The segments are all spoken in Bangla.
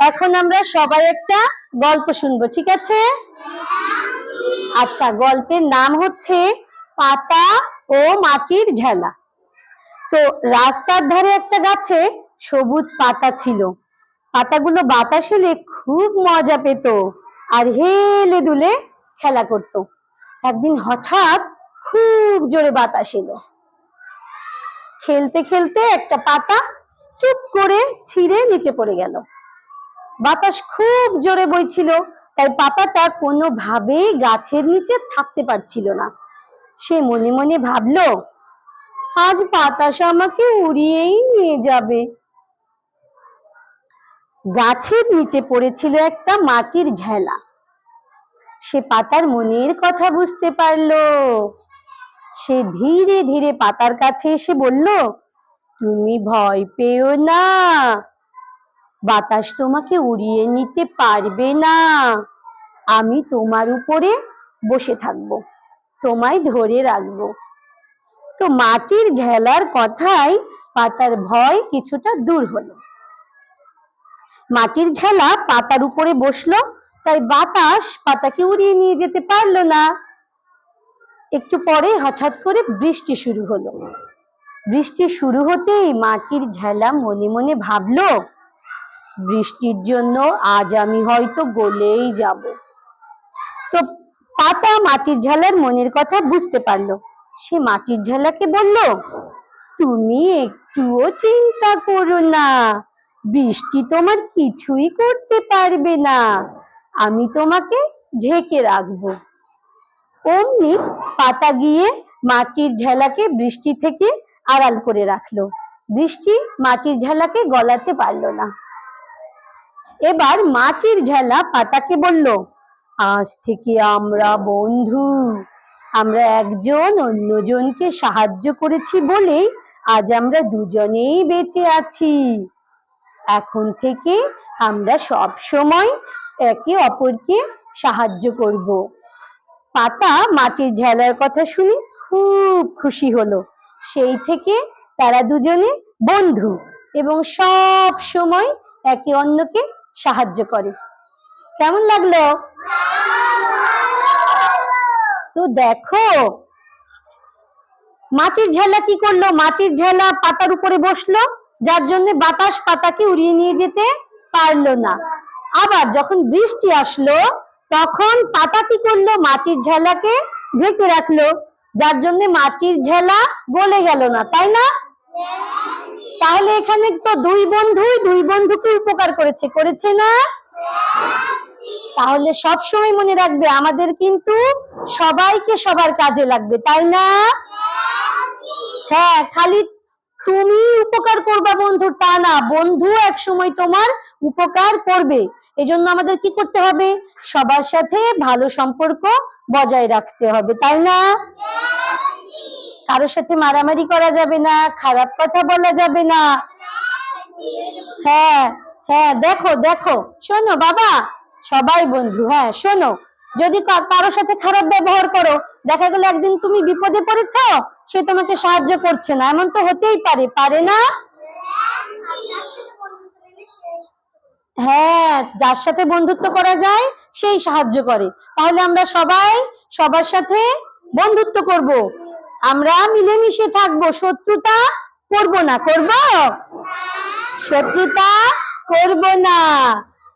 এখন আমরা সবাই একটা গল্প শুনবো, ঠিক আছে? আচ্ছা, গল্পের নাম হচ্ছে পাতা ও মাটির ঝালা। তো রাস্তার ধারে একটা গাছে সবুজ পাতা ছিল। পাতাগুলো বাতাস এলে খুব মজা পেত আর হেলে দুলে খেলা করত। একদিন হঠাৎ খুব জোরে বাতাস এলো। খেলতে খেলতে একটা পাতা চুপ করে ছিঁড়ে নিচে পড়ে গেল। বাতাস খুব জোরে বইছিল, তাই পাতাটা কোনোভাবেই গাছের নিচে থাকতে পারছিল না। সে মনে মনে ভাবলো, আজ বাতাস আমাকে উড়িয়েই নিয়ে যাবে। গাছের নিচে পড়েছিল একটা মাটির ঝালা। সে পাতার মনের কথা বুঝতে পারলো। সে ধীরে ধীরে পাতার কাছে এসে বলল, তুমি ভয় পেও না, বাতাস তোমাকে উড়িয়ে নিতে পারবে না। আমি তোমার উপরে বসে থাকবো, তোমায় ধরে রাখবো। তো মাটির ঝালার কথায় পাতার ভয় কিছুটা দূর হলো। মাটির ঝালা পাতার উপরে বসলো, তাই বাতাস পাতাকে উড়িয়ে নিয়ে যেতে পারলো না। একটু পরে হঠাৎ করে বৃষ্টি শুরু হলো। বৃষ্টি শুরু হতেই মাটির ঝালা মনে মনে ভাবলো, বৃষ্টির জন্য আজ আমি হয়তো গলেই যাব। তো পাতা মাটির ঝালার মনের কথা বুঝতে পারলো। সে মাটির ঝালাকে বলল, তুমি একটুও চিন্তা করো না, বৃষ্টি তোমার কিছুই করতে পারবে না, আমি তোমাকে ঢেকে রাখবো। অমনি পাতা গিয়ে মাটির ঝালাকে বৃষ্টি থেকে আড়াল করে রাখলো। বৃষ্টি মাটির ঝালাকে গলাতে পারলো না। এবার মাটির ঝালা পাতাকে বলল, আজ থেকে আমরা বন্ধু। আমরা একজন অন্যজনকে সাহায্য করেছি বলেই আজ আমরা দুজনেই বেঁচে আছি। এখন থেকে আমরা সব সময় একে অপরকে সাহায্য করব। পাতা মাটির ঝালার কথা শুনে খুব খুশি হলো। সেই থেকে তারা দুজনে বন্ধু এবং সব সময় একে অন্যকে সাহায্য করে। কেমন লাগলো? তো দেখো, মাটির ঝালা কি করলো? মাটির ঝালা পাতার উপরে বসলো, যার জন্য বাতাস পাতাকে উড়িয়ে নিয়ে যেতে পারলো না। আবার যখন বৃষ্টি আসলো, তখন পাতা কি করলো? মাটির ঝালাকে ঢেকে রাখলো, যার জন্য মাটির ঝালা গলে গেল না, তাই না? তাহলে এখানে তো দুই বন্ধুকে উপকার করেছে, করেছে না? তাহলে সব সময় মনে রাখবে, আমাদের কিন্তু সবাইকে সবার কাজে লাগবে, তাই না? হ্যাঁ, খালি তুমি উপকার করবা বন্ধুর তা না, বন্ধু এক সময় তোমার উপকার করবে। এজন্য আমাদের কি করতে হবে? সবার সাথে ভালো সম্পর্ক বজায় রাখতে হবে, তাই না? কারোর সাথে মারামারি করা যাবে না, খারাপ কথা বলা যাবে না। হ্যাঁ হ্যাঁ, দেখো দেখো, শোনো বাবা, সবাই বন্ধু। হ্যাঁ শোনো, যদি কারোর সাথে খারাপ ব্যবহার করো, দেখা গেল একদিন তুমি বিপদে পড়েছো, সে তোমাকে সাহায্য করছে না, এমন তো হতেই পারে, পারে না? হ্যাঁ, যার সাথে বন্ধুত্ব করা যায় সেই সাহায্য করে। তাহলে আমরা সবাই সবার সাথে বন্ধুত্ব করব, আমরা মিলেমিশে থাকবো, শত্রুতা করব না। করব? শত্রুতা করব না।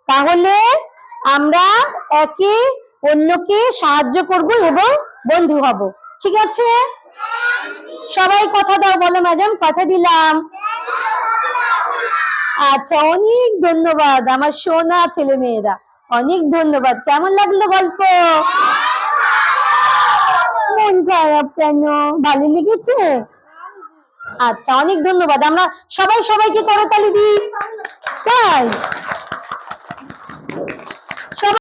তাহলে আমরা একে অন্যকে সাহায্য করব এবং বন্ধু হব, ঠিক আছে? সবাই কথা দাও, বলো ম্যাডাম, কথা দিলাম। আচ্ছা, অনেক ধন্যবাদ আমার সোনা ছেলে মেয়েরা, অনেক ধন্যবাদ। কেমন লাগলো গল্প? মন খারাপ কেন? ভালো লেগেছে? আচ্ছা, অনেক ধন্যবাদ। আমরা সবাই সবাইকে করতালি দিই, তাই?